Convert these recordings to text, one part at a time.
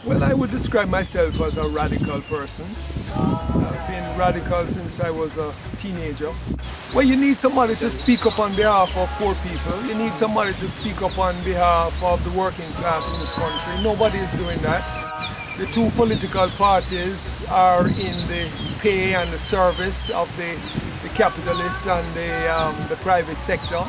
Well, I would describe myself as a radical person. I've been radical since I was a teenager. Well, you need somebody to speak up on behalf of poor people. You need somebody to speak up on behalf of the working class in this country. Nobody is doing that. The two political parties are in the pay and the service of the capitalists and the private sector.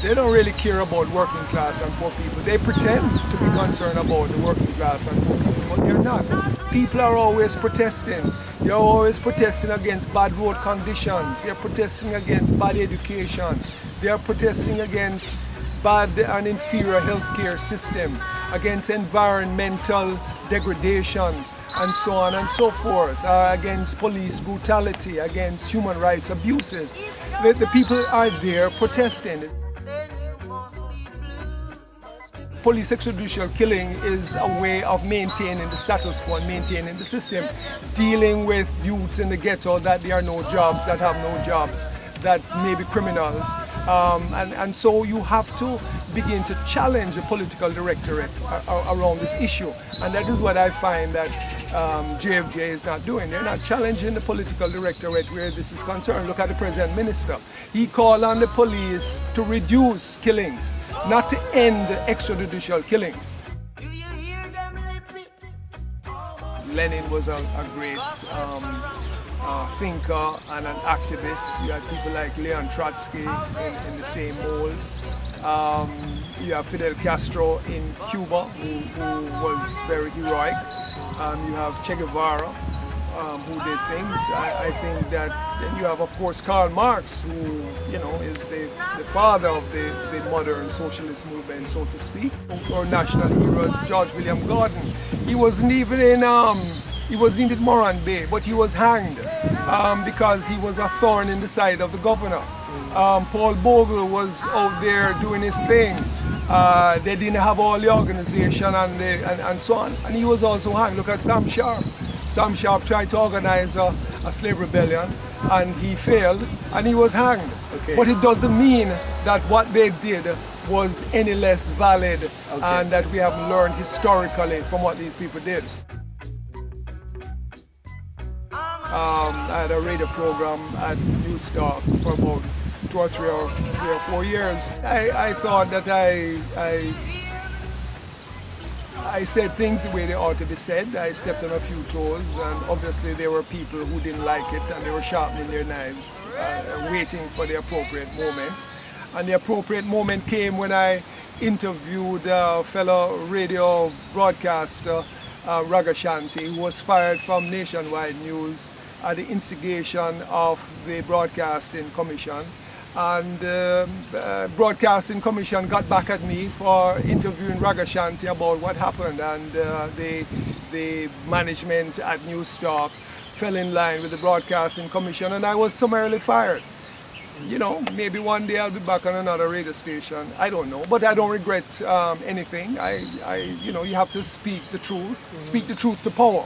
They don't really care about working class and poor people. They pretend to be concerned about the working class and poor people, but they're not. People are always protesting. They're always protesting against bad road conditions. They're protesting against bad education. They're protesting against bad and inferior healthcare system, against environmental degradation, and so on and so forth, against police brutality, against human rights abuses. The people are there protesting. Police extrajudicial killing is a way of maintaining the status quo and maintaining the system, dealing with youths in the ghetto that there are no jobs, that have no jobs, that may be criminals. And so you have to begin to challenge the political directorate around this issue. And that is what I find that JFJ is not doing. They're not challenging the political directorate where this is concerned. Look at the present minister. He called on the police to reduce killings, not to end extrajudicial killings. Lenin was a great thinker and an activist. You had people like Leon Trotsky in the same mold. You have Fidel Castro in Cuba, who was very heroic. You have Che Guevara, who did things. I think that then you have, of course, Karl Marx, who is the father of the modern socialist movement, so to speak. Or national heroes, George William Gordon. He wasn't even in Moran Bay, but he was hanged because he was a thorn in the side of the governor. Paul Bogle was out there doing his thing. They didn't have all the organization and so on. And he was also hanged. Look at Sam Sharp. Sam Sharp tried to organize a slave rebellion and he failed and he was hanged. Okay. But it doesn't mean that what they did was any less valid and that we haven't learned historically from what these people did. I had a radio program at New Star for about 2 or 3 or 4 years. I thought that I said things the way they ought to be said. I stepped on a few toes, and obviously there were people who didn't like it and they were sharpening their knives, waiting for the appropriate moment. And the appropriate moment came when I interviewed a fellow radio broadcaster, Ragashanti, who was fired from Nationwide News at the instigation of the Broadcasting Commission. And the Broadcasting Commission got back at me for interviewing Ragashanti about what happened, and the management at News Talk fell in line with the Broadcasting Commission, and I was summarily fired. Maybe one day I'll be back on another radio station. I don't know, but I don't regret anything. You have to speak the truth, speak the truth to power.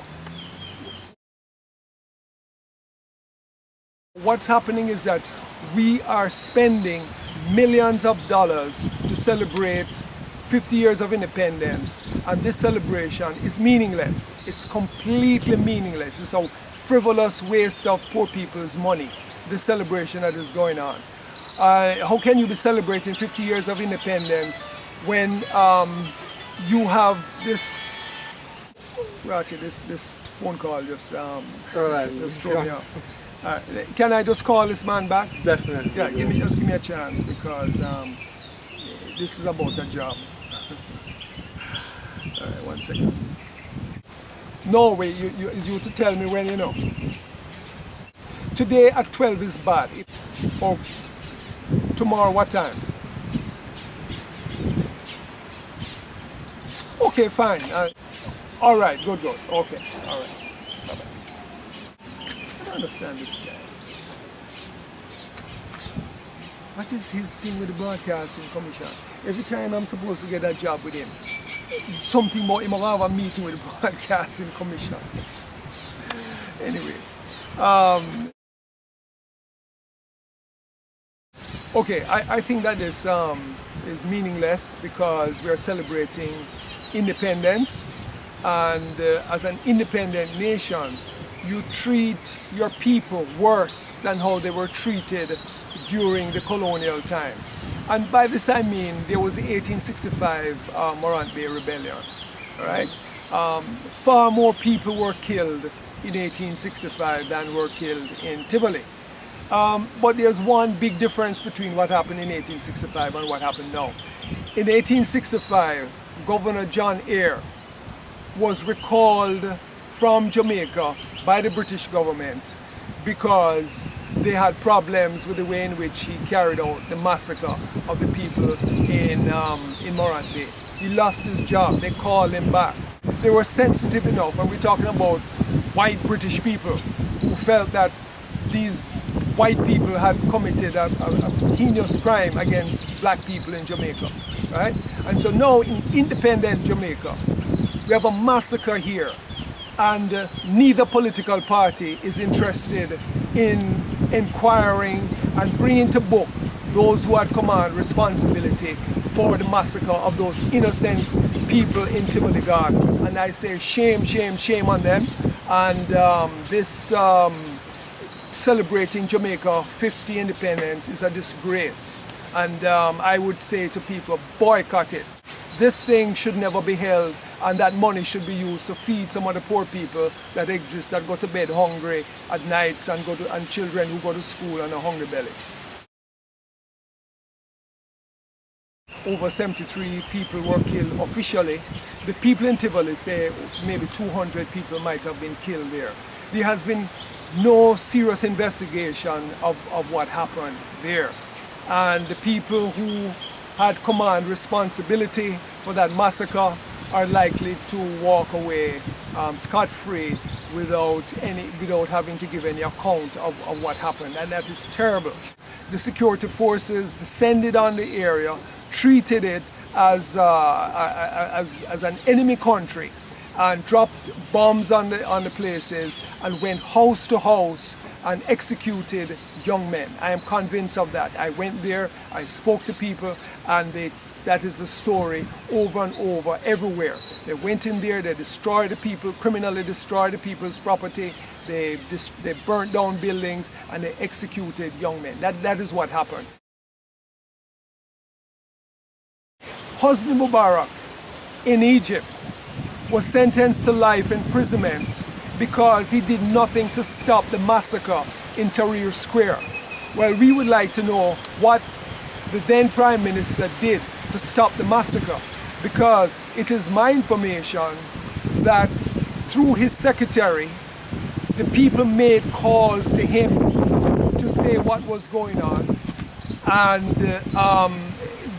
What's happening is that we are spending millions of dollars to celebrate 50 years of independence, and this celebration is meaningless. It's completely meaningless. It's a frivolous waste of poor people's money, this celebration that is going on. How can you be celebrating 50 years of independence when you have this... This phone call just threw me off. Can I just call this man back? Definitely. Yeah, give me a chance, because this is about a job. All right, 1 second. No way, you to tell me when you know. Today at 12 is bad. Or tomorrow what time? Okay, fine. All right, good. Okay, all right. I understand this guy. What is his thing with the Broadcasting Commission? Every time I'm supposed to get a job with him, something more, he might have a meeting with the Broadcasting Commission. Anyway. Okay, I think that is meaningless because we are celebrating independence. and as an independent nation, you treat your people worse than how they were treated during the colonial times. And by this I mean there was the 1865 Morant Bay Rebellion, right? Far more people were killed in 1865 than were killed in Tivoli. But there's one big difference between what happened in 1865 and what happened now. In 1865, Governor John Eyre was recalled from Jamaica by the British government because they had problems with the way in which he carried out the massacre of the people in Morant Bay. He lost his job. They called him back. They were sensitive enough, and we're talking about white British people who felt that these white people had committed a heinous crime against black people in Jamaica, right? And so now in independent Jamaica, we have a massacre here, and neither political party is interested in inquiring and bringing to book those who had command responsibility for the massacre of those innocent people in Tivoli Gardens. And I say shame, shame, shame on them. And this celebrating Jamaica 50 independence is a disgrace. And I would say to people, boycott it. This thing should never be held, and that money should be used to feed some of the poor people that exist, that go to bed hungry at nights, and children who go to school on a hungry belly. Over 73 people were killed officially. The people in Tivoli say maybe 200 people might have been killed there. There has been no serious investigation of what happened there. And the people who had command responsibility for that massacre are likely to walk away scot-free without having to give any account of what happened, and that is terrible. The security forces descended on the area, treated it as an enemy country, and dropped bombs on the places, and went house to house and executed young men. I am convinced of that. I went there, I spoke to people, and that is the story over and over everywhere. They went in there, they destroyed the people, criminally destroyed the people's property, they burnt down buildings, and they executed young men. That is what happened. Hosni Mubarak in Egypt was sentenced to life imprisonment because he did nothing to stop the massacre in Tahrir Square. Well, we would like to know what the then Prime Minister did to stop the massacre, because it is my information that through his secretary, the people made calls to him to say what was going on, and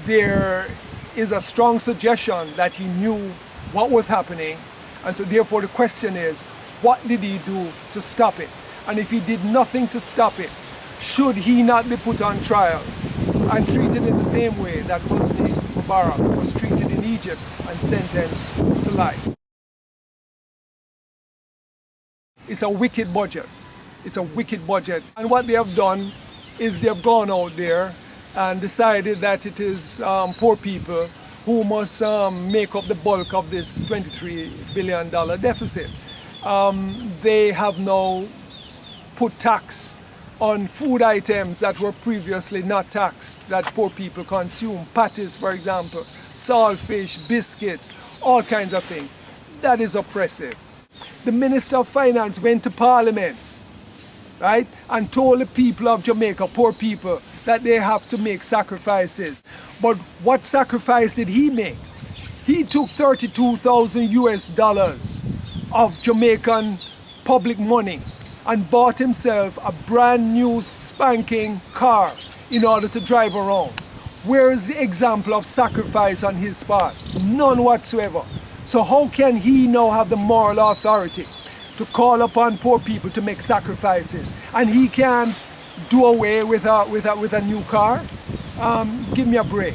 there is a strong suggestion that he knew what was happening, and so therefore the question is, what did he do to stop it? And if he did nothing to stop it, should he not be put on trial and treated in the same way that Hosni Mubarak was treated in Egypt and sentenced to life? It's a wicked budget. It's a wicked budget. And what they have done is they have gone out there and decided that it is poor people who must make up the bulk of this $23 billion deficit. They have now put tax on food items that were previously not taxed, that poor people consume. Patties, for example, saltfish, biscuits, all kinds of things. That is oppressive. The Minister of Finance went to Parliament, right, and told the people of Jamaica, poor people, that they have to make sacrifices. But what sacrifice did he make? He took 32,000 US dollars of Jamaican public money and bought himself a brand new spanking car in order to drive around. Where is the example of sacrifice on his part? None whatsoever. So how can he now have the moral authority to call upon poor people to make sacrifices, and he can't do away with a new car? Give me a break.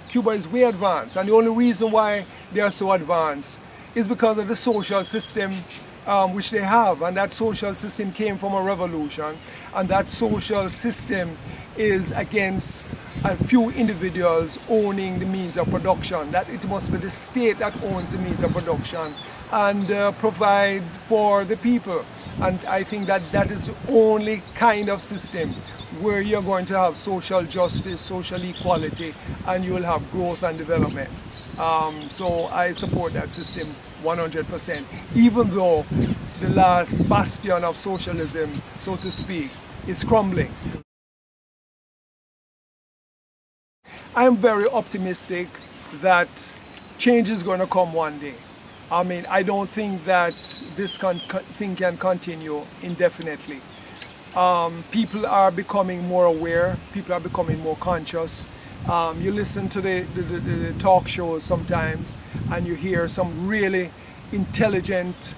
Cuba is way advanced, and the only reason why they are so advanced is because of the social system which they have, and that social system came from a revolution, and that social system is against and few individuals owning the means of production, that it must be the state that owns the means of production and provide for the people. And I think that that is the only kind of system where you're going to have social justice, social equality, and you will have growth and development. So I support that system 100%, even though the last bastion of socialism, so to speak, is crumbling. I am very optimistic that change is going to come one day. I mean, I don't think that this thing can continue indefinitely. People are becoming more aware, people are becoming more conscious. You listen to the talk shows sometimes and you hear some really intelligent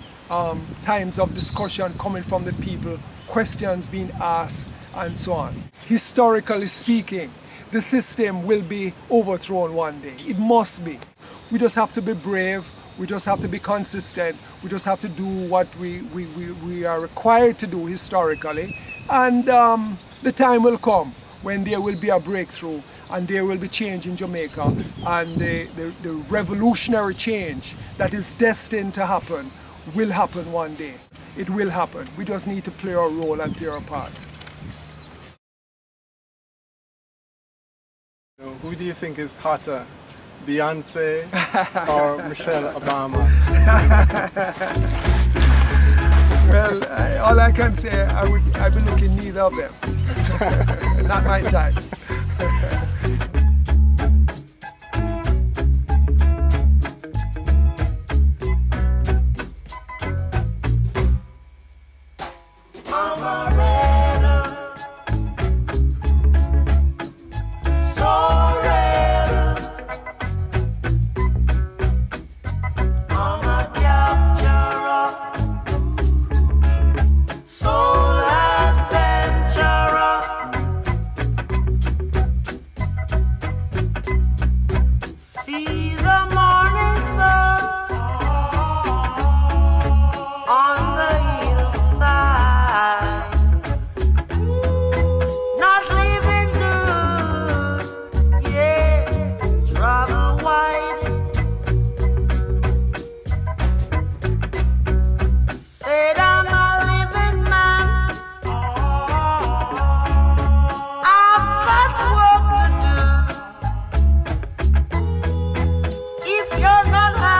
times of discussion coming from the people, questions being asked and so on. Historically speaking, the system will be overthrown one day. It must be. We just have to be brave. We just have to be consistent. We just have to do what we are required to do historically. And the time will come when there will be a breakthrough and there will be change in Jamaica. And the revolutionary change that is destined to happen will happen one day. It will happen. We just need to play our role and play our part. Who do you think is hotter, Beyonce or Michelle Obama? Well, all I can say, I'd be looking neither of them. Not my type.